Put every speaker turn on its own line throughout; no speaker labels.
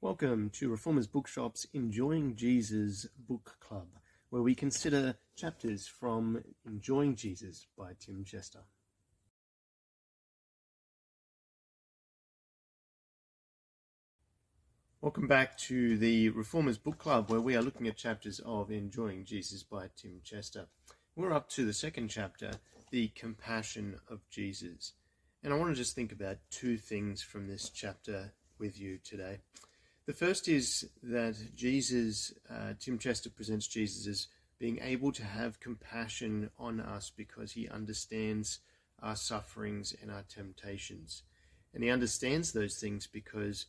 Welcome to Reformers Bookshop's Enjoying Jesus Book Club, where we consider chapters from Enjoying Jesus by Tim Chester. Welcome back to the Reformers Book Club, where we are looking at chapters of Enjoying Jesus by Tim Chester. We're up to the second chapter, the compassion of Jesus. And I want to just think about two things from this chapter with you today. The first is that Tim Chester presents Jesus as being able to have compassion on us because he understands our sufferings and our temptations. And he understands those things because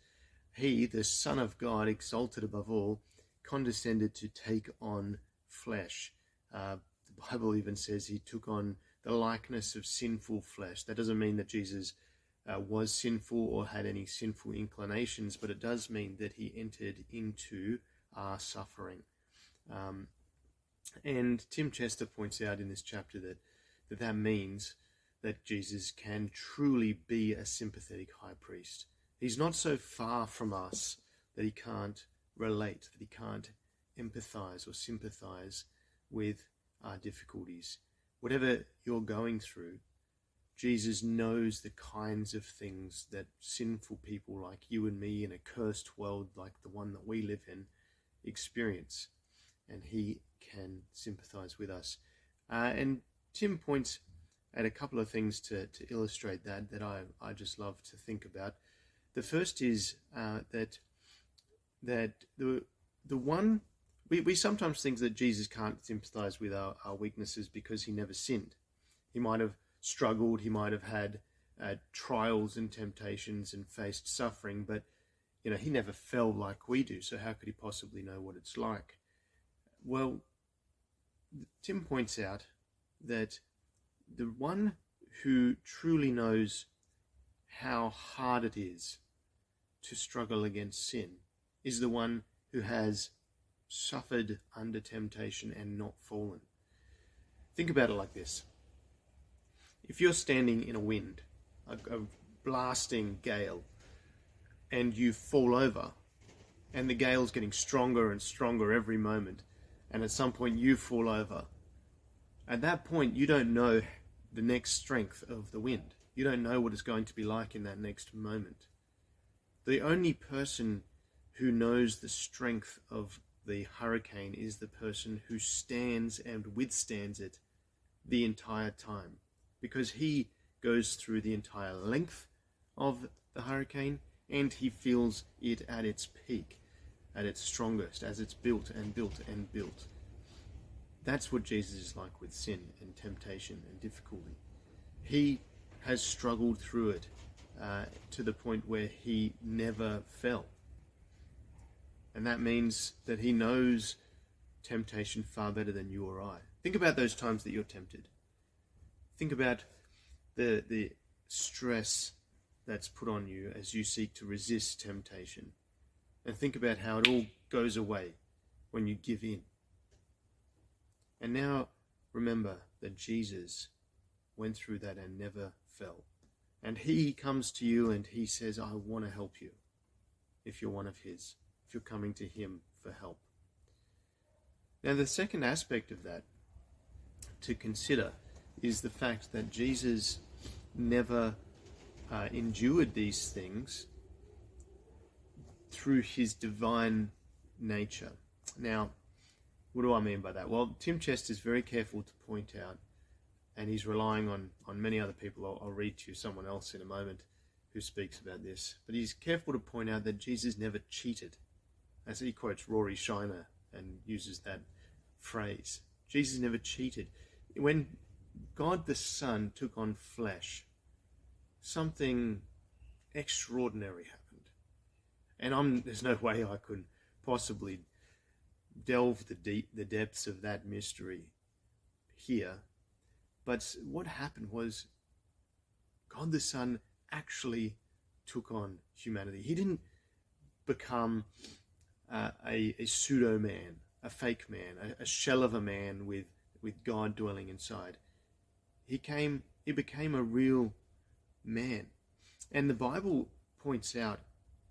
he, the Son of God, exalted above all, condescended to take on flesh. The Bible even says he took on the likeness of sinful flesh. That doesn't mean that Jesus was sinful or had any sinful inclinations, but it does mean that he entered into our suffering. And Tim Chester points out in this chapter that means that Jesus can truly be a sympathetic high priest. He's not so far from us that he can't relate, that he can't empathize or sympathize with our difficulties. Whatever you're going through, Jesus knows the kinds of things that sinful people like you and me in a cursed world like the one that we live in experience. And he can sympathize with us. And Tim points at a couple of things to illustrate that I just love to think about. The first is that the one we sometimes think that Jesus can't sympathize with our weaknesses because he never sinned. He might have struggled, he might have had trials and temptations and faced suffering, but he never fell like we do. So how could he possibly know what it's like? Well, Tim points out that the one who truly knows how hard it is to struggle against sin is the one who has suffered under temptation and not fallen. Think about it like this. If you're standing in a wind, a blasting gale, and you fall over, and the gale's getting stronger and stronger every moment, and at some point you fall over, at that point you don't know the next strength of the wind. You don't know what it's going to be like in that next moment. The only person who knows the strength of the hurricane is the person who stands and withstands it the entire time, because he goes through the entire length of the hurricane and he feels it at its peak, at its strongest, as it's built and built and built. That's what Jesus is like with sin and temptation and difficulty. He has struggled through it to the point where he never fell. And that means that he knows temptation far better than you or I. Think about those times that you're tempted. Think about the stress that's put on you as you seek to resist temptation. And think about how it all goes away when you give in. And now remember that Jesus went through that and never fell. And he comes to you and he says, I want to help you if you're one of his, if you're coming to him for help. Now the second aspect of that to consider is the fact that Jesus never endured these things through his divine nature. Now, what do I mean by that? Well, Tim Chester is very careful to point out, and he's relying on many other people. I'll read to you someone else in a moment who speaks about this. But he's careful to point out that Jesus never cheated. As he quotes Rory Shiner and uses that phrase. Jesus never cheated. When God the Son took on flesh, something extraordinary happened. And there's no way I could possibly delve the depths of that mystery here. But what happened was God the Son actually took on humanity. He didn't become a pseudo-man, a fake man, a shell of a man with God dwelling inside. He became a real man. And the Bible points out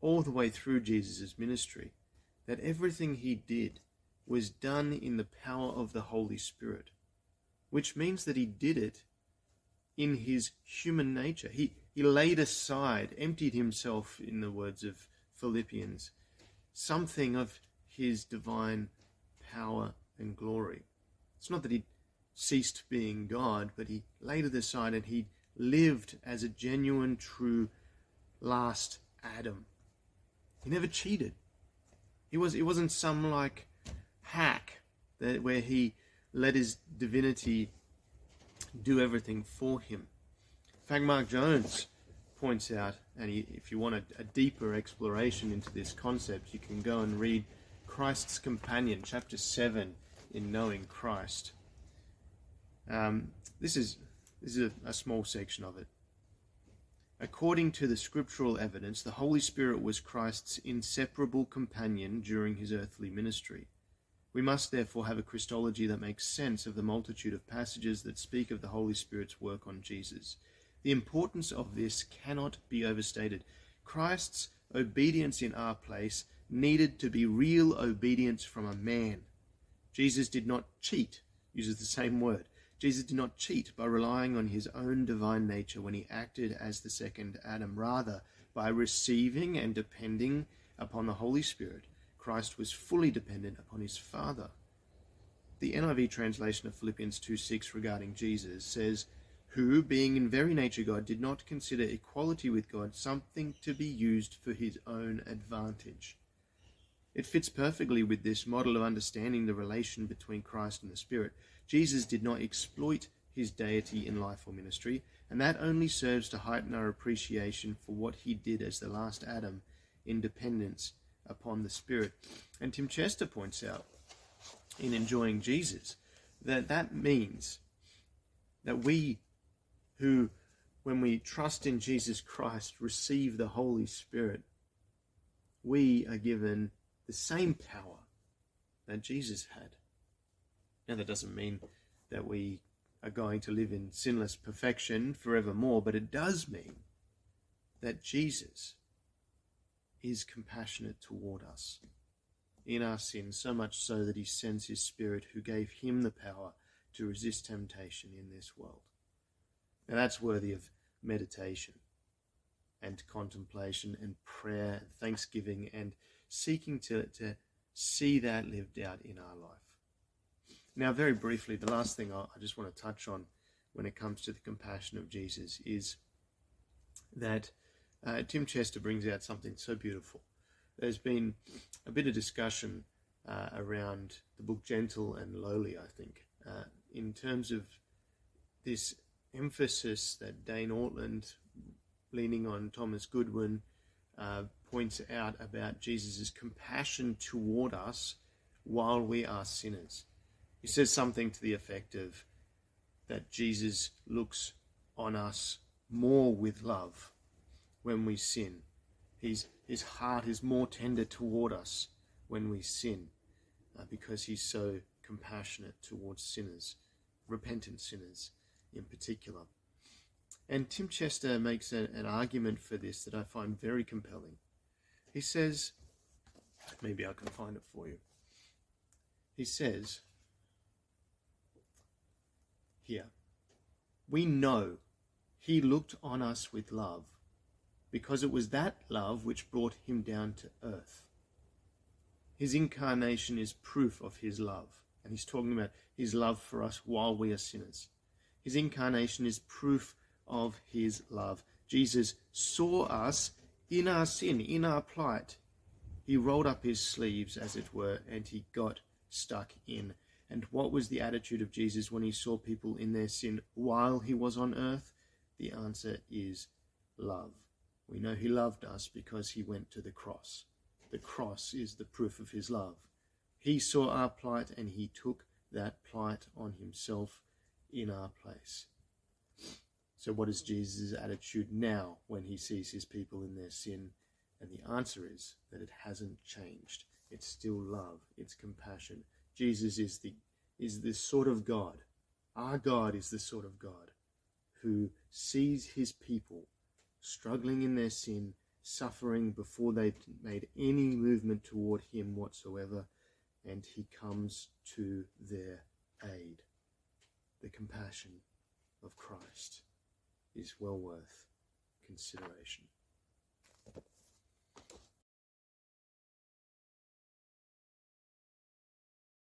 all the way through Jesus' ministry, that everything he did was done in the power of the Holy Spirit, which means that he did it in his human nature. He laid aside, emptied himself, in the words of Philippians, something of his divine power and glory. It's not that he ceased being God, but he laid it aside and he lived as a genuine, true, last Adam. He never cheated. It wasn't some like hack where he let his divinity do everything for him. In fact, Mark Jones points out, and if you want a deeper exploration into this concept, you can go and read Christ's Companion, chapter 7, in Knowing Christ. This is a small section of it. According to the scriptural evidence, the Holy Spirit was Christ's inseparable companion during his earthly ministry. We must therefore have a Christology that makes sense of the multitude of passages that speak of the Holy Spirit's work on Jesus. The importance of this cannot be overstated. Christ's obedience in our place needed to be real obedience from a man. Jesus did not cheat, uses the same word. Jesus did not cheat by relying on his own divine nature when he acted as the second Adam. Rather, by receiving and depending upon the Holy Spirit, Christ was fully dependent upon his Father. The NIV translation of Philippians 2:6 regarding Jesus says, "Who, being in very nature God, did not consider equality with God something to be used for his own advantage." It fits perfectly with this model of understanding the relation between Christ and the Spirit. Jesus did not exploit his deity in life or ministry, and that only serves to heighten our appreciation for what he did as the last Adam in dependence upon the Spirit. And Tim Chester points out, in Enjoying Jesus, that means that we who, when we trust in Jesus Christ, receive the Holy Spirit, we are given the same power that Jesus had. Now, that doesn't mean that we are going to live in sinless perfection forevermore, but it does mean that Jesus is compassionate toward us in our sin, so much so that he sends his Spirit, who gave him the power to resist temptation in this world. Now, that's worthy of meditation and contemplation and prayer and thanksgiving and seeking to see that lived out in our life. Now, very briefly, the last thing I just want to touch on when it comes to the compassion of Jesus is that Tim Chester brings out something so beautiful. There's been a bit of discussion around the book Gentle and Lowly, I think, in terms of this emphasis that Dane Ortland, leaning on Thomas Goodwin, points out about Jesus' compassion toward us while we are sinners. He says something to the effect of that Jesus looks on us more with love when we sin. His heart is more tender toward us when we sin because he's so compassionate towards sinners, repentant sinners in particular. And Tim Chester makes an argument for this that I find very compelling. He says, maybe I can find it for you. He says, here, we know he looked on us with love because it was that love which brought him down to earth. His incarnation is proof of his love. And he's talking about his love for us while we are sinners. His incarnation is proof of his love. Jesus saw us in our sin, in our plight. He rolled up his sleeves, as it were, and he got stuck in. And what was the attitude of Jesus when he saw people in their sin while he was on earth? The answer is love. We know he loved us because he went to the cross. The cross is the proof of his love. He saw our plight and he took that plight on himself in our place. So what is Jesus' attitude now when he sees his people in their sin? And the answer is that it hasn't changed. It's still love. It's compassion. Jesus is the sort of God. Our God is the sort of God who sees his people struggling in their sin suffering before they've made any movement toward him whatsoever, and he comes to their aid. The compassion of Christ is well worth consideration.